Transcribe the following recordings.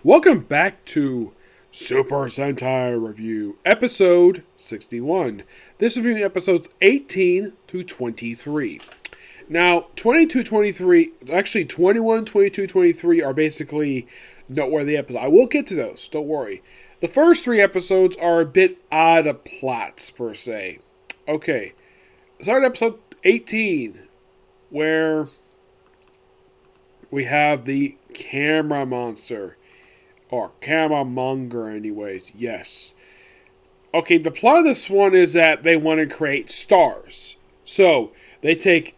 Welcome back to Super Sentai Review, episode 61. This is reviewing episodes 18 to 23. Now, 22, 23, actually 21, 22, 23 are basically noteworthy episodes. I will get to those, don't worry. The first three episodes are a bit odd of plots, per se. Okay, start episode 18, where we have the camera monster. Or camera monger, anyways, yes. Okay, the plot of this one is that they want to create stars. So, they take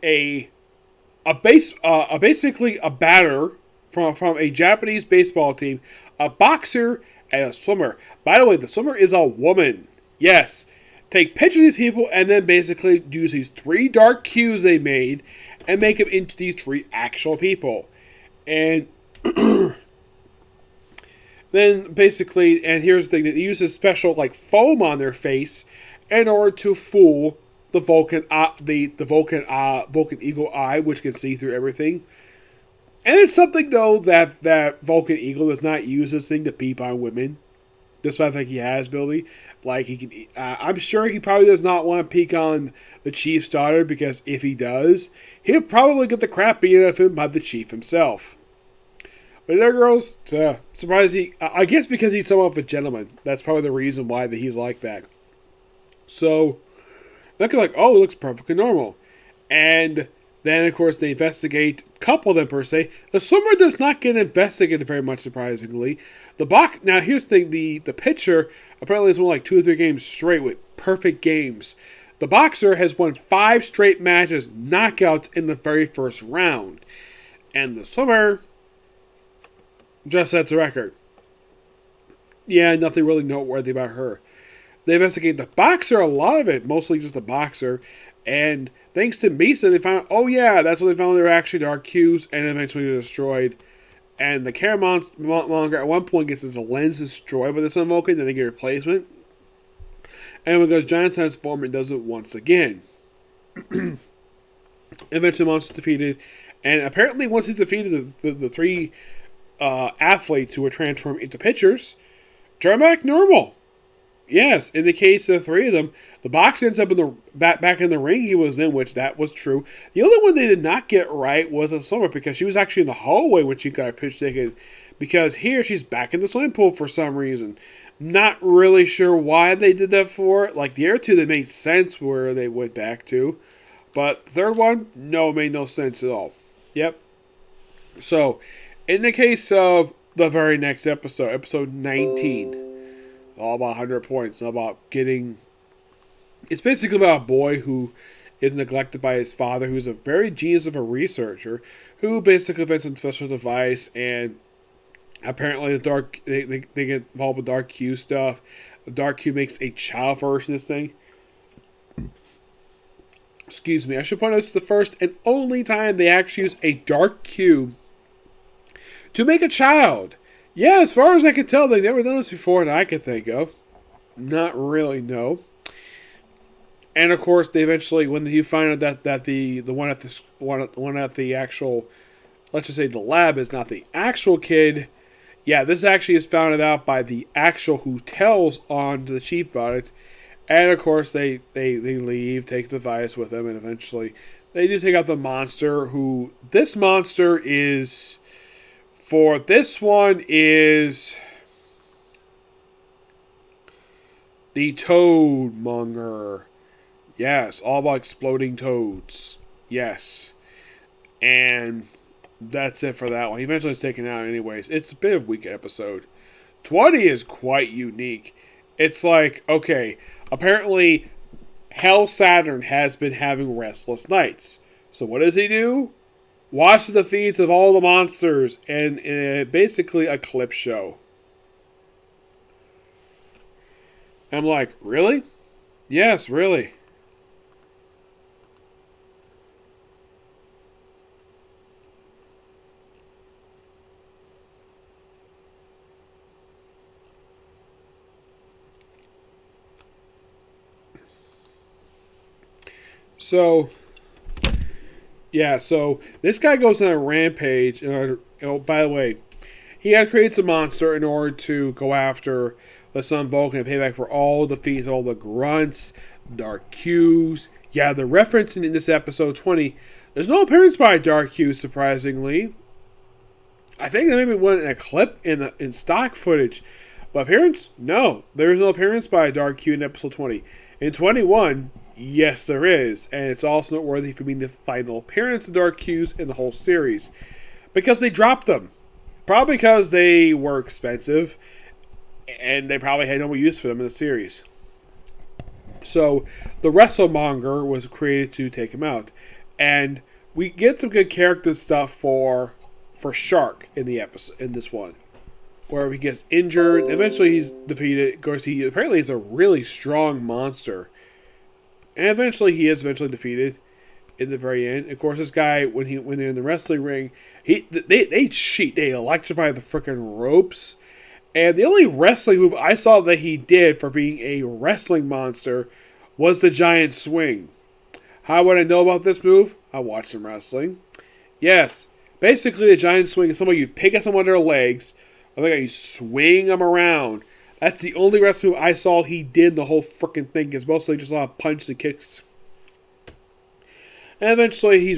basically a batter from a Japanese baseball team, a boxer, and a swimmer. By the way, the swimmer is a woman. Yes. Take pictures of these people and then basically use these three dark cubes they made and make them into these three actual people. And then basically, and here's the thing, they use this special like foam on their face in order to fool the Vulcan Vulcan Eagle Eye, which can see through everything. And it's something though that Vulcan Eagle does not use this thing to peep on women, despite the fact he has ability. Like he can, I'm sure he probably does not want to peek on the chief's daughter, because if he does, he'll probably get the crap beaten out of him by the chief himself. But there, girls, surprised I guess because he's somewhat of a gentleman. That's probably the reason why that he's like that. So, looking like, oh, it looks perfectly normal. And then, of course, they investigate, couple them per se. The swimmer does not get investigated very much, surprisingly. Now, here's the thing, the pitcher apparently has won like 2 or 3 games straight with perfect games. The boxer has won 5 straight matches, knockouts in the very first round. And the swimmer just sets a record. Yeah, nothing really noteworthy about her. They investigate the boxer, a lot of it, mostly just the boxer. And thanks to Misa, they found, oh yeah, that's what they found. They were actually dark cubes, and eventually destroyed. And the camera monger at one point gets his lens destroyed by the Sun Vulcan, then they get a replacement. And when it goes giant transform, it does it once again. Eventually, the monster's defeated. And apparently, once he's defeated, the 3 athletes who were transformed into pitchers turn back normal. Yes, in the case of 3 of them, the boxer ends up in the back in the ring he was in, which that was true. The only one they did not get right was a swimmer, because she was actually in the hallway when she got a pitch ticket. Because here she's back in the swimming pool for some reason. Not really sure why they did that for. Like the other 2 that made sense where they went back to, but the third one, no, made no sense at all. Yep. So, in the case of the very next episode, episode 19, all about 100 points, all about getting... It's basically about a boy who is neglected by his father, who's a very genius of a researcher, who basically invents a special device, and apparently they get involved with Dark Q stuff. The Dark Q makes a child version of this thing. Excuse me, I should point out this is the first and only time they actually use a Dark Q to make a child. Yeah, as far as I can tell, they've never done this before that I can think of. Not really, no. And of course, they eventually, when you find out that the one at the actual, let's just say the lab is not the actual kid. Yeah, this actually is found out by the actual who tells on to the chief about it. And of course, they leave, take the device with them, and eventually they do take out the monster. Who this monster is? For this one is the Toad Monger. Yes, all about exploding toads. Yes. And that's it for that one. He eventually is taken out anyways. It's a bit of a weak episode. 20 is quite unique. It's like, okay, apparently Hell Saturn has been having restless nights. So what does he do? Watches the feeds of all the monsters and basically a clip show. I'm like, really? Yes, really. So, yeah, so this guy goes on a rampage. And, by the way, he had created a monster in order to go after the Sun Vulcan and pay back for all the defeats, all the grunts, Dark Qs. Yeah, the reference in this episode 20, there's no appearance by Dark Q, surprisingly. I think there maybe went in a clip in stock footage. But appearance? No. There is no appearance by Dark Q in episode 20. In 21, yes, there is. And it's also noteworthy for being the final appearance of Dark Qs in the whole series. Because they dropped them. Probably because they were expensive. And they probably had no more use for them in the series. So, the WrestleMonger was created to take him out. And we get some good character stuff for Shark in the episode, in this one. Where he gets injured. Eventually he's defeated. Of course, he apparently is a really strong monster. And eventually he is defeated in the very end. Of course, this guy, when they're in the wrestling ring, they cheat. They electrify the freaking ropes. And the only wrestling move I saw that he did for being a wrestling monster was the giant swing. How would I know about this move? I watched some wrestling. Yes. Basically, the giant swing is somebody you pick at someone on their legs. I think you swing them around. That's the only wrestling move I saw he did the whole freaking thing. It's mostly just a lot of punches and kicks. And eventually,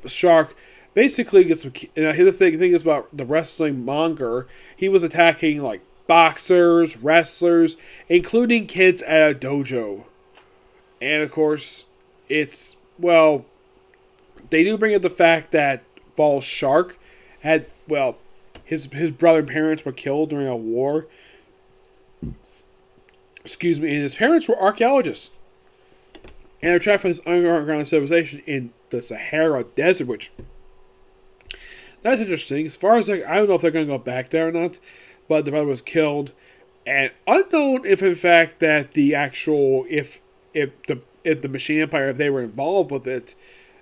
Shark basically gets some. The thing is about the wrestling monger. He was attacking like boxers, wrestlers, including kids at a dojo. And of course, they do bring up the fact that Vol Shark had, his brother and parents were killed during a war. Excuse me, and his parents were archaeologists. And they're trying to find this underground civilization in the Sahara Desert, which, that's interesting. As far as, I don't know if they're going to go back there or not, but the brother was killed. And unknown if, in fact, that the actual, if the Machine Empire, if they were involved with it,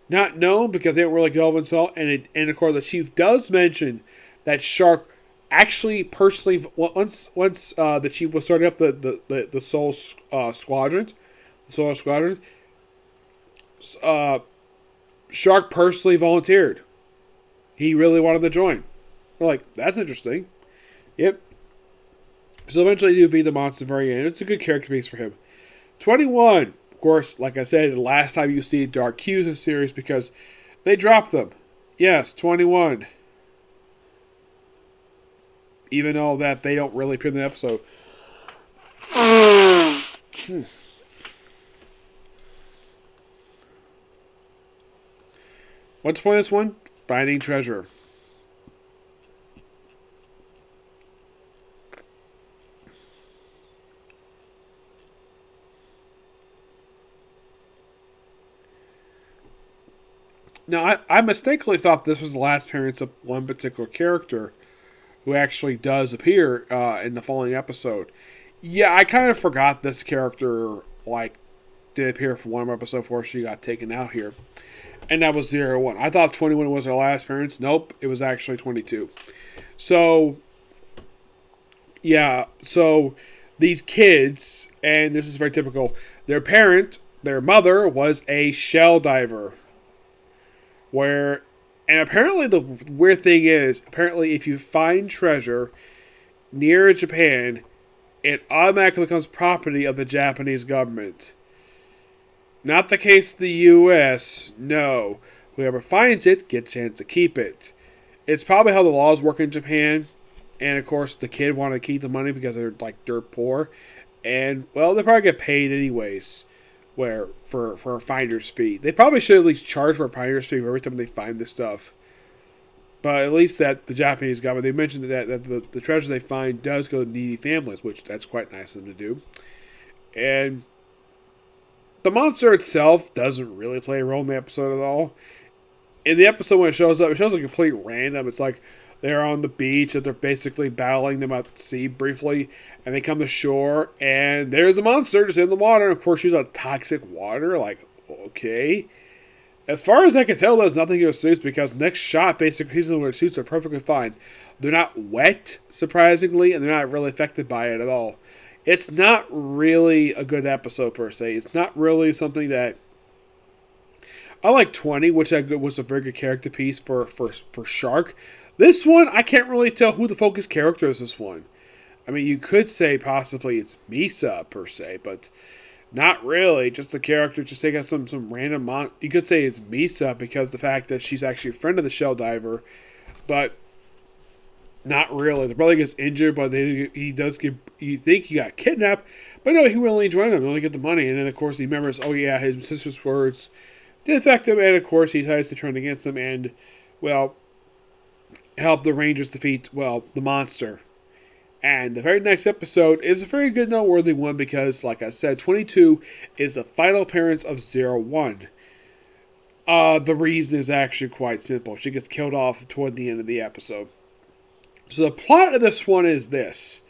not known because they don't really go into it. And of course, the chief does mention that Shark actually personally, once the chief was starting up the Soul Squadron, Shark personally volunteered. He really wanted to join. We're like, that's interesting. Yep. So eventually you defeat the monster at the very end. It's a good character piece for him. 21. Of course, like I said, the last time you see Dark Q's in the series because they dropped them. Yes, 21. Even though that they don't really appear in the episode. What's the point of this one? Finding treasure. Now, I mistakenly thought this was the last appearance of one particular character who actually does appear in the following episode. Yeah, I kind of forgot this character, did appear for one episode before she got taken out here. And that was 01. I thought 21 was her last appearance. Nope, it was actually 22. So, yeah, so these kids, and this is very typical, their mother was a shell diver. And apparently the weird thing is, if you find treasure near Japan, it automatically becomes property of the Japanese government. Not the case in the U.S., no. Whoever finds it gets a chance to keep it. It's probably how the laws work in Japan. And of course, the kid wanted to keep the money because they're dirt poor. And, they probably get paid anyways. For a finder's fee. They probably should at least charge for a finder's fee every time they find this stuff. But at least that the Japanese government, they mentioned that the treasure they find does go to needy families, which that's quite nice of them to do. And the monster itself doesn't really play a role in the episode at all. In the episode when it shows up, it shows complete random. It's like they're on the beach and they're basically battling them at sea briefly. And they come to shore, and there's a monster just in the water. And of course, she's on toxic water. Okay. As far as I can tell, there's nothing in her suits because next shot, basically, he's in her suits are perfectly fine. They're not wet, surprisingly, and they're not really affected by it at all. It's not really a good episode, per se. It's not really something that... I like 20, which was a very good character piece for Shark. This one, I can't really tell who the focus character is this one. I mean, you could say possibly it's Misa, per se, but not really. Just the character, just take out some random you could say it's Misa because the fact that she's actually a friend of the Shell Diver, but not really. The brother gets injured, but he does get, you think he got kidnapped, but no, he will only join them, only get the money, and then of course he remembers, oh yeah, his sister's words did affect him, and of course he decides to turn against them and, well, help the Rangers defeat, well, the monster. And the very next episode is a very good noteworthy one because, like I said, 22 is the final appearance of 01. The reason is actually quite simple. She gets killed off toward the end of the episode. So the plot of this one is this.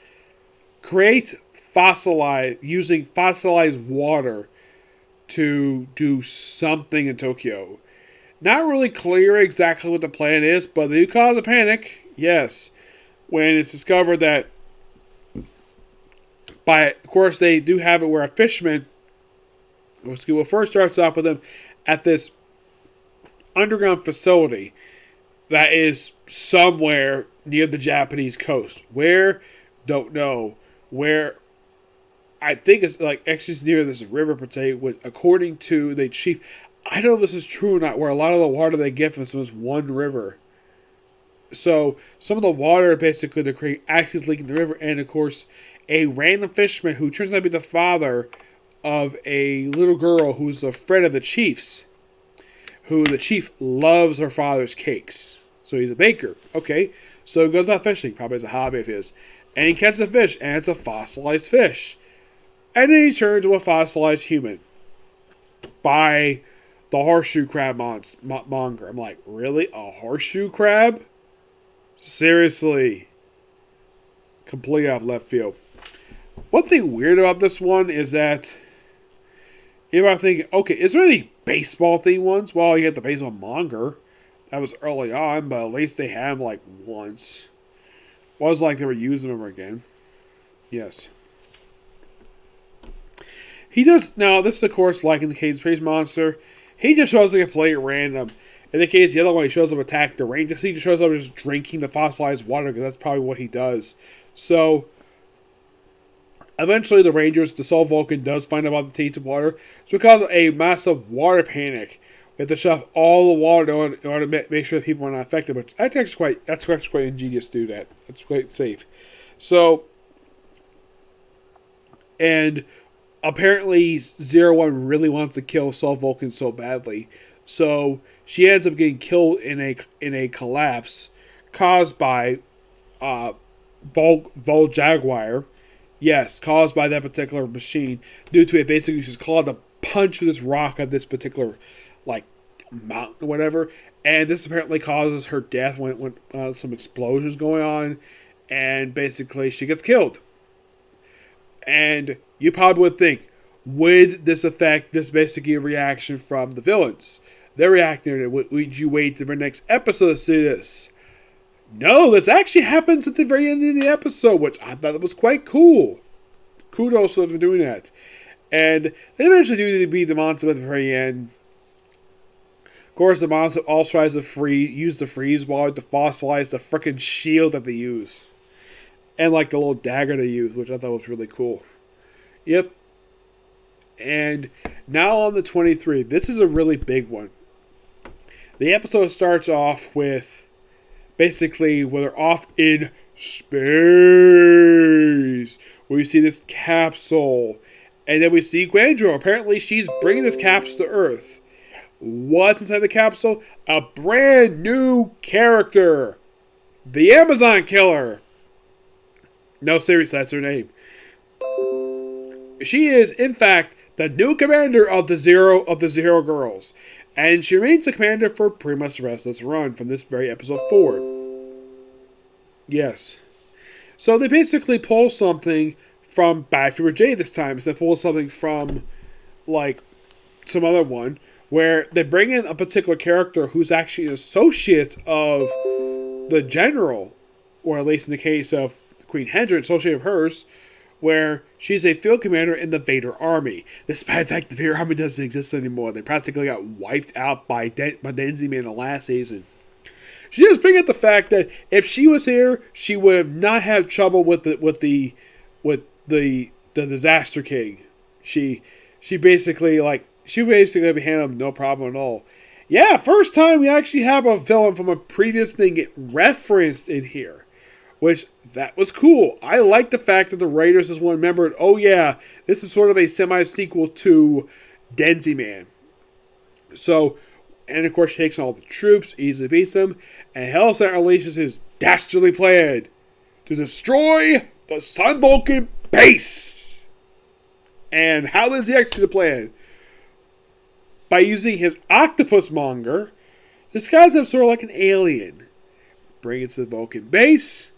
Using fossilized water to do something in Tokyo. Not really clear exactly what the plan is, but they do cause a panic, yes, when it's discovered that, of course, they do have it where a fisherman, well, first starts off with them at this underground facility that is somewhere near the Japanese coast. Where? Don't know. Where? I think it's like actually near this river per se, according to the chief. I don't know if this is true or not, where a lot of the water they get from this one river. So, some of the water, basically, they're creating acid leak in the river, and of course, a random fisherman who turns out to be the father of a little girl who's a friend of the chief's, who the chief loves her father's cakes. So he's a baker. Okay, so he goes out fishing, probably as a hobby of his, and he catches a fish, and it's a fossilized fish. And then he turns into a fossilized human by the horseshoe crab monger. I'm like, really? A horseshoe crab? Seriously. Completely off left field. One thing weird about this one is that if I think, okay, is there any baseball themed ones? Well, you get the baseball monger. That was early on, but at least they had them like once. It wasn't like they were using them again. Yes. He does, now this is of course like in the case of Space Monster, he just shows up and play at random. In the case of the other one, he shows up attack the Rangers. He just shows up just drinking the fossilized water because that's probably what he does. So, eventually the Rangers, the Soul Vulcan, does find out about the tainted water. So because of a massive water panic, we have to shove all the water in order to make sure that people are not affected. But that's actually quite ingenious to do that. That's quite safe. So, and apparently 01 really wants to kill Soul Vulcan so badly. So she ends up getting killed in a collapse caused by Vol Jaguar. Yes, caused by that particular machine due to it basically she's called to punch this rock at this particular like mountain or whatever. And this apparently causes her death when some explosions going on, and basically she gets killed. And you probably would think, would this affect this basically a reaction from the villains? They're reacting. Would you wait to the next episode to see this? No, this actually happens at the very end of the episode, which I thought was quite cool. Kudos to them for doing that. And they eventually do beat the monster at the very end. Of course, the monster also tries to use the freeze water to fossilize the freaking shield that they use. And like the little dagger they use, which I thought was really cool. Yep. And now on the 23. This is a really big one. The episode starts off with basically where they're off in space. Where you see this capsule. And then we see Guandro. Apparently she's bringing this capsule to Earth. What's inside the capsule? A brand new character. The Amazon Killer. No, seriously, that's her name. She is, in fact, the new commander of the Zero Girls. And she remains the commander for pretty much the rest of this run from this very episode forward. Yes. So they basically pull something from Bad Fever J this time. So they pull something from, like, some other one. Where they bring in a particular character who's actually an associate of the general. Or at least in the case of Queen Hendra, associate of hers. Where she's a field commander in the Vader Army. Despite the fact the Vader Army doesn't exist anymore. They practically got wiped out by Denzime in the last season. She just bring up the fact that if she was here, she would have not had trouble with the Disaster King. She basically be handled no problem at all. Yeah, first time we actually have a villain from a previous thing get referenced in here. Which, that was cool. I like the fact that the writers just one remembered, oh yeah, this is sort of a semi-sequel to Denzi Man. So, and of course she takes on all the troops, easily beats them, and Hellstar unleashes his dastardly plan to destroy the Sun Vulcan base. And how does he execute the plan? By using his octopus monger, disguise him sort of like an alien. Bring it to the Vulcan base,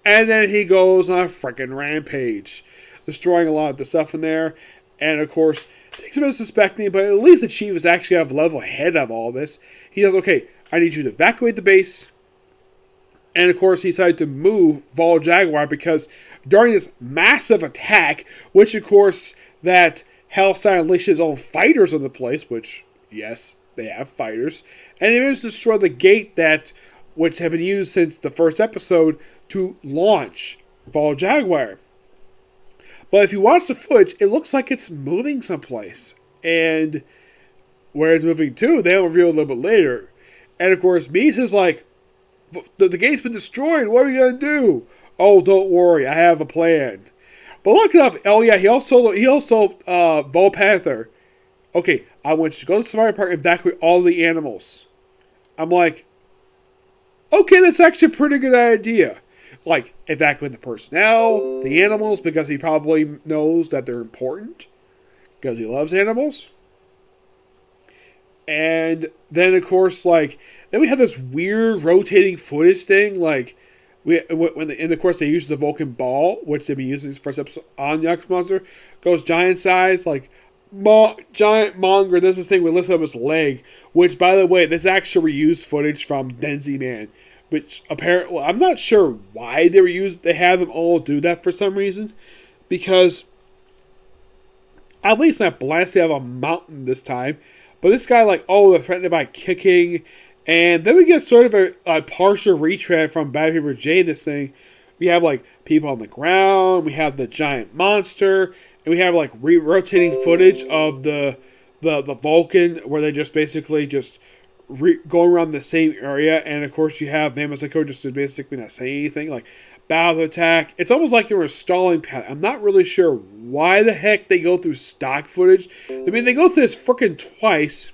and then he goes on a freaking rampage, destroying a lot of the stuff in there. And of course, takes a bit of suspecting, but at least the chief is actually a level head of all this. He says, okay, I need you to evacuate the base. And of course, he decided to move Vol Jaguar because during this massive attack, which of course, that Hellstar unleashed his own fighters on the place, which, yes, they have fighters. And he managed to destroy the gate which had been used since the first episode to launch Vol Jaguar. But if you watch the footage, it looks like it's moving someplace. And where it's moving to, they'll reveal a little bit later. And of course, Mies is like, the gate's been destroyed, what are we going to do? Oh, don't worry, I have a plan. But look enough, oh yeah, he also Vol Panther. Okay, I want you to go to the safari park and evacuate all the animals. I'm like, okay, that's actually a pretty good idea. Like, evacuate the personnel, the animals, because he probably knows that they're important. Because he loves animals. And then, of course, then we have this weird rotating footage thing. And of course, they use the Vulcan ball, which they've been using this first episode on the Octopus Monster. Goes giant size, giant monger does this thing with lifts up his leg. Which, by the way, this actually reused footage from Denzi Man. Which apparently, I'm not sure why they have them all do that for some reason. Because at least not blasting out of a mountain this time. But this guy, they're threatened by kicking. And then we get sort of a partial retread from Bad Paper J in this thing. We have, people on the ground. We have the giant monster. And we have, rotating footage of the Vulcan, where they just basically go around the same area. And, of course, you have Mamazako just to basically not say anything. Battle attack. It's almost like they were a stalling pad. I'm not really sure why the heck they go through stock footage. I mean, they go through this freaking twice.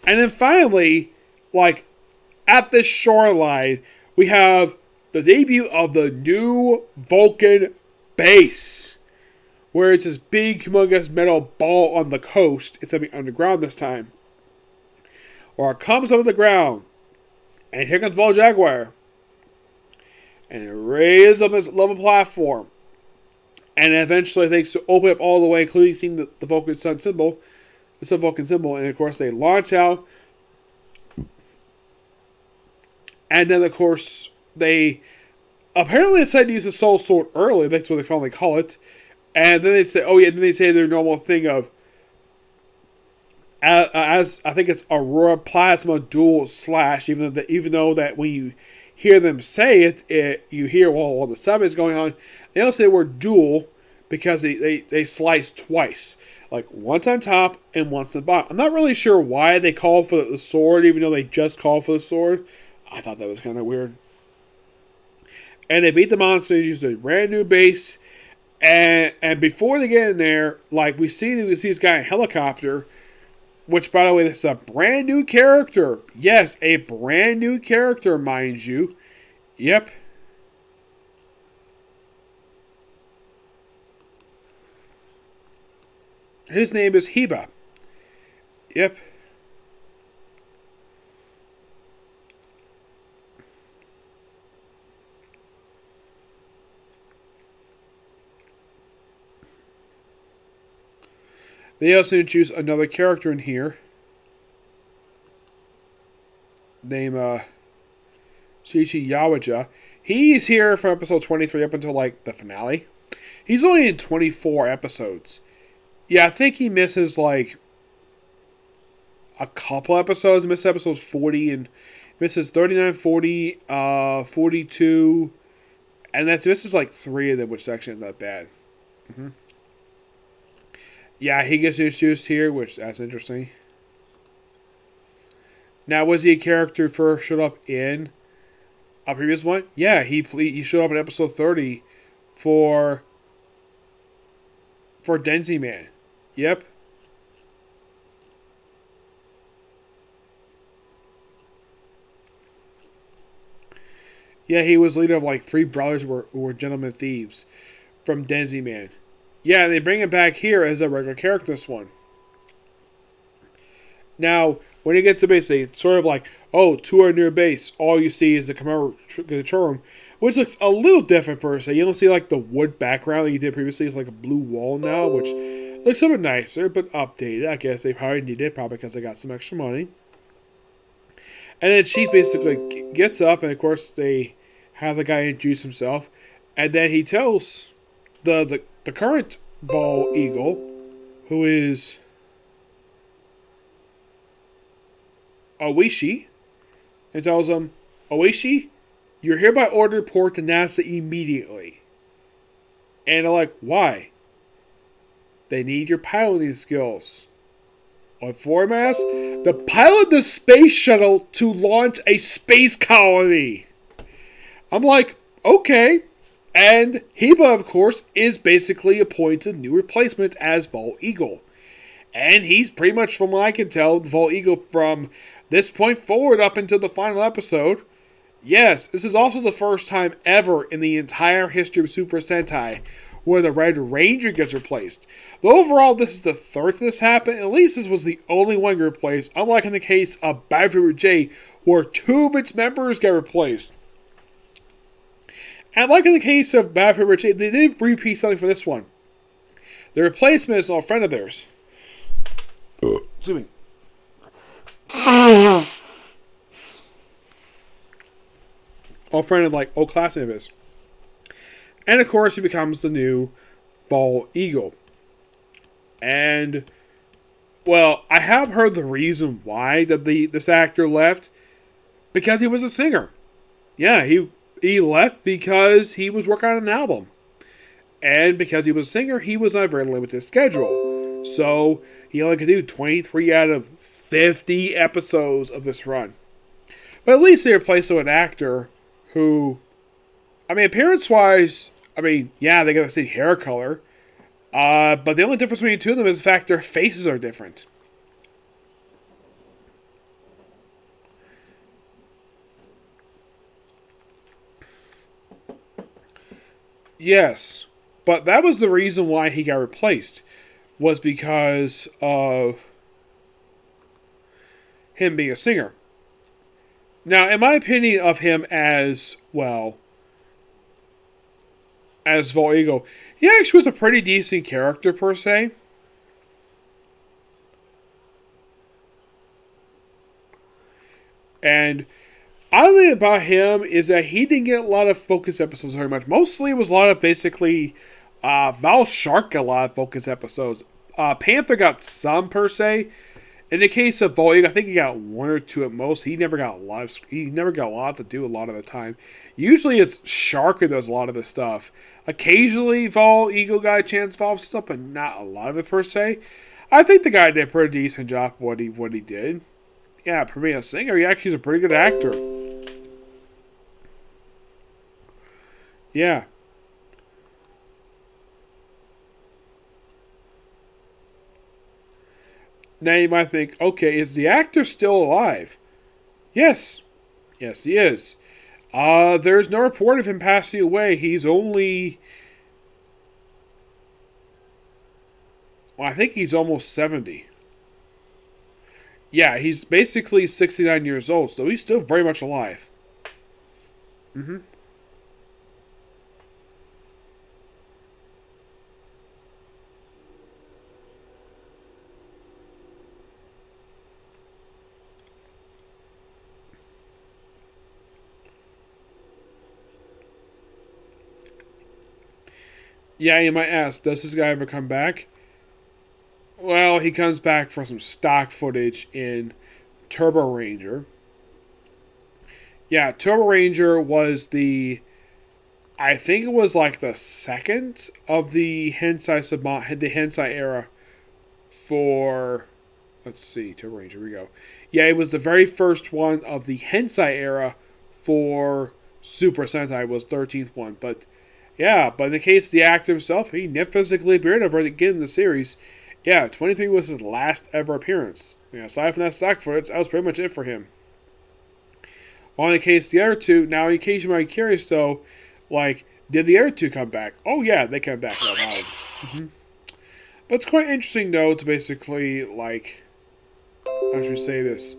And then finally, at this shoreline, we have the debut of the new Vulcan base. Where it's this big, humongous metal ball on the coast. It's going to be underground this time. Or it comes up on the ground. And here comes Vol Jaguar. And it raises up this level platform. And eventually, thanks to open up all the way, including seeing the Vulcan Sun symbol. The Sun Vulcan symbol. And of course, they launch out. And then, of course, they apparently decided to use the Soul Sword early. That's what they finally call it. And then they say, their normal thing of, as I think it's Aurora Plasma Dual Slash, even though that when you hear them say it you hear while the sub is going on, they don't say the word dual because they slice twice. Once on top and once on the bottom. I'm not really sure why they call for the sword, even though they just called for the sword. I thought that was kind of weird. And they beat the monster, used a brand new base. And before they get in there, we see this guy in a helicopter, which, by the way, this is a brand new character. Yes, a brand new character, mind you. Yep. His name is Heba. Yep. They also introduce another character in here named Shichi Yawaja. He's here from episode 23 up until the finale. He's only in 24 episodes. Yeah, I think he misses a couple episodes. He misses episodes 40 and This is 39, 40, 42, and this is like 3 of them, which is actually not bad. Mm-hmm. Yeah, he gets introduced here, which that's interesting. Now, was he a character who first showed up in a previous one? Yeah, he showed up in episode 30 for Denzi Man. Yep. Yeah, he was leader of like 3 brothers who were gentlemen thieves from Denzi Man. Yeah, and they bring him back here as a regular character this one. Now, when you get to base, it's sort of like, oh, tour near base. All you see is the control room, which looks a little different per se. You don't see like the wood background that you did previously. It's like a blue wall now, which looks a bit nicer, but updated. I guess they probably needed it, probably because they got some extra money. And then Chief basically gets up, and of course they have the guy introduce himself, and then he tells the current Vol Eagle, who is Oishi, and tells him, Oishi, you're hereby ordered to report to NASA immediately. And they're like, why? They need your piloting skills. What for, Mass? The pilot the space shuttle to launch a space colony. I'm like, okay. And Heba, of course, is basically appointed new replacement as Vol Eagle. And he's pretty much, from what I can tell, the Vol Eagle from this point forward up until the final episode. Yes, this is also the first time ever in the entire history of Super Sentai where the Red Ranger gets replaced. Though overall, this is the third this happened. At least this was the only one replaced, unlike in the case of Battlefield J, where 2 of its members get replaced. And like in the case of Battlefield J, they did repeat something for this one. The replacement is a friend of theirs. Excuse me. Old friend of like old classmate of his. And of course he becomes the new Vol Eagle. And well, I have heard the reason why that this actor left. Because he was a singer. Yeah, he left because he was working on an album. And because he was a singer, he was on a very limited schedule. So he only could do 23 out of 50 episodes of this run. But at least they replaced him with an actor who, I mean, appearance-wise, I mean, yeah, they got the same hair color. But the only difference between the two of them is the fact their faces are different. Yes, but that was the reason why he got replaced. Was because of him being a singer. Now, in my opinion of him as, well, as Vol Eagle, he actually was a pretty decent character per se. And other thing about him is that he didn't get a lot of focus episodes very much. Mostly it was a lot of basically Val Shark got a lot of focus episodes. Panther got some per se. In the case of Vol Eagle, I think he got 1 or 2 at most. He never got a lot to do a lot of the time. Usually it's Shark who does a lot of this stuff. Occasionally Vol Eagle got a chance to follow stuff, but not a lot of it per se. I think the guy did a pretty decent job of what he did. Yeah, for being a singer, he actually is a pretty good actor. Yeah. Now you might think, okay, is the actor still alive? Yes. Yes, he is. There's no report of him passing away. He's only... Well, I think he's almost 70. Yeah, he's basically 69 years old, so he's still very much alive. Mm-hmm. Yeah, you might ask, does this guy ever come back? Well, he comes back for some stock footage in Turbo Ranger. Yeah, Turbo Ranger was I think it was like the second of the Hensai era for, let's see, Turbo Ranger, here we go. Yeah, it was the very first one of the Hensai era for Super Sentai, was 13th one. But yeah, but in the case of the actor himself, he never physically appeared ever again in the series. Yeah, 23 was his last ever appearance. Yeah, aside from that stock footage, that was pretty much it for him. On the case of the other two, now in case you might be curious though, like, did the other two come back? Oh yeah, they come back. Mm-hmm. But it's quite interesting though to basically, like, how should we say this?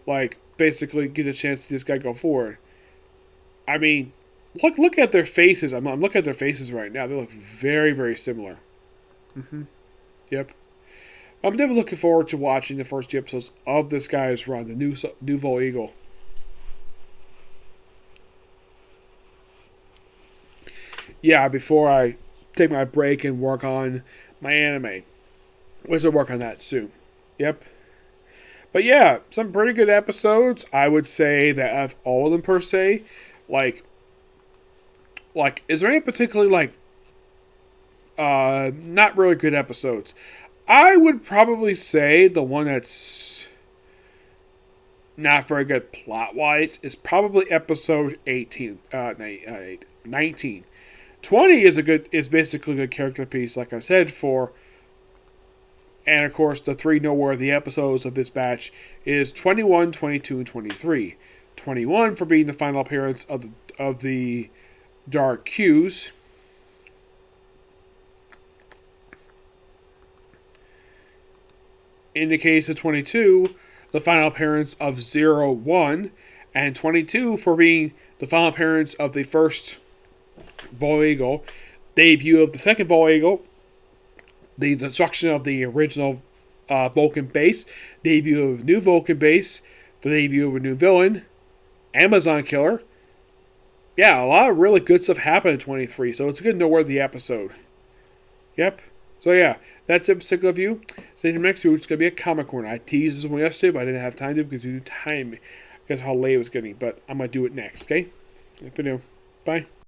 Like, basically get a chance to see this guy go forward. I mean, look at their faces. I'm looking at their faces right now. They look very, very similar. Mm-hmm. Yep. I'm definitely looking forward to watching the first two episodes of this guy's run, the new Vol Eagle. Yeah, before I take my break and work on my anime, which I'll work on that soon. Yep. But yeah, some pretty good episodes. I would say that of all of them per se, like, is there any particularly not really good episodes? I would probably say the one that's not very good plot wise is probably episode 18, 19. 20 is basically a good character piece, like I said, and of course the three noteworthy episodes of this batch is 21, 22, and 23. 21 for being the final appearance of the Dark Qs. In the case of 22, the final appearance of 01, and 22 for being the final appearance of the first Vol Eagle, debut of the second Vol Eagle, the destruction of the original Vulcan base, debut of a new Vulcan base, the debut of a new villain, Amazon Killer. Yeah, a lot of really good stuff happened in 23, so it's a good noteworthy episode. Yep. So yeah, that's the particular view. Stay tuned next week, which is going to be a comic corner. I teased this one yesterday, but I didn't have time to because due to time, because how late it was getting. But I'm going to do it next, okay? If you do. Bye.